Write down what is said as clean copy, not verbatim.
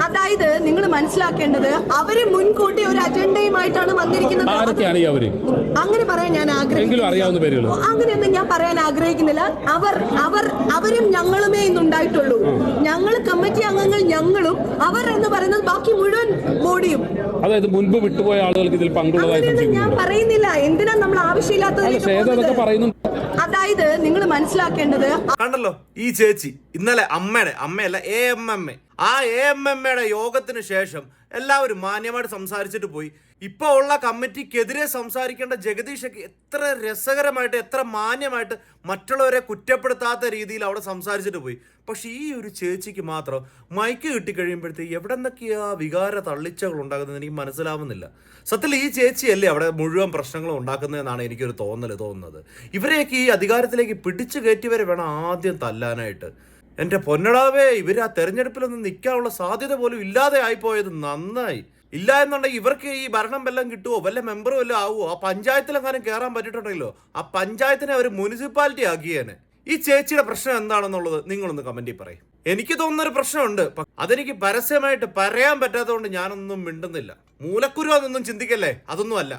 അതായത് നിങ്ങൾ മനസ്സിലാക്കേണ്ടത് അവര് മുൻകൂട്ടി ഒരു അജണ്ടയുമായിട്ടാണ് വന്നിരിക്കുന്നത്. അങ്ങനെ പറയാൻ ഞാൻ ആഗ്രഹിക്കുന്നില്ല. അങ്ങനെയൊന്നും ഞാൻ പറയാൻ ആഗ്രഹിക്കുന്നില്ല. അവരും ഞങ്ങളുമേ ഇന്നുണ്ടായിട്ടുള്ളൂ. ഞങ്ങൾ കമ്മിറ്റി അംഗങ്ങൾ, ഞങ്ങളും അവർ എന്ന് പറയുന്നത് ബാക്കി മുഴുവൻ ബോഡിയും. അതായത് മുൻപ് വിട്ടുപോയ ആളുകൾക്ക് ഇതിൽ പങ്കുള്ളതായി ഞാൻ പറയുന്നില്ല. എന്തിനാ നമ്മൾ ആവശ്യമില്ലാത്തത്? അതായത് നിങ്ങൾ മനസ്സിലാക്കേണ്ടത്, കണ്ടല്ലോ ഈ ചേച്ചി ഇന്നലെ അമ്മയല്ല AMMA ആ AMMയുടെ യോഗത്തിന് ശേഷം എല്ലാവരും മാന്യമായിട്ട് സംസാരിച്ചിട്ട് പോയി. ഇപ്പൊ ഉള്ള കമ്മിറ്റിക്കെതിരെ സംസാരിക്കേണ്ട ജഗദീഷൊക്കെ എത്ര രസകരമായിട്ട്, എത്ര മാന്യമായിട്ട് മറ്റുള്ളവരെ കുറ്റപ്പെടുത്താത്ത രീതിയിൽ അവിടെ സംസാരിച്ചിട്ട് പോയി. പക്ഷെ ഈ ഒരു ചേച്ചിക്ക് മാത്രം മൈക്ക് കിട്ടിക്കഴിയുമ്പോഴത്തേക്ക് എവിടെ നിന്നൊക്കെയാ വികാര തള്ളിച്ചകൾ ഉണ്ടാകുന്നത് എനിക്ക് മനസ്സിലാവുന്നില്ല. സത്യത്തിൽ ഈ ചേച്ചിയല്ലേ അവിടെ മുഴുവൻ പ്രശ്നങ്ങളും ഉണ്ടാക്കുന്നതെന്നാണ് എനിക്കൊരു തോന്നുന്നത്. ഇവരെയൊക്കെ ഈ അധികാരത്തിലേക്ക് പിടിച്ചു കയറ്റിയവരെ വേണം ആദ്യം തല്ലാനായിട്ട്. എൻ്റെ പൊന്നടാവേ, ഇവർ ആ തെരഞ്ഞെടുപ്പിലൊന്നും നിൽക്കാനുള്ള സാധ്യത പോലും ഇല്ലാതെ ആയിപ്പോയത് നന്നായി. ഇല്ല എന്നുണ്ടെങ്കിൽ ഇവർക്ക് ഈ ഭരണം വല്ലതും കിട്ടുമോ, വല്ല മെമ്പറും വല്ലതും ആവുമോ, ആ പഞ്ചായത്തിലെങ്ങാനും കയറാൻ പറ്റിയിട്ടുണ്ടെങ്കിലോ ആ പഞ്ചായത്തിനെ അവർ മുനിസിപ്പാലിറ്റി ആക്കിയേനെ. ഈ ചേച്ചിയുടെ പ്രശ്നം എന്താണെന്നുള്ളത് നിങ്ങളൊന്ന് കമന്റിൽ പറയും. എനിക്ക് തോന്നുന്നൊരു പ്രശ്നമുണ്ട്, അതെനിക്ക് പരസ്യമായിട്ട് പറയാൻ പറ്റാത്തതുകൊണ്ട് ഞാനൊന്നും മിണ്ടുന്നില്ല. മൂലക്കുരു അതൊന്നും ചിന്തിക്കല്ലേ, അതൊന്നും അല്ല.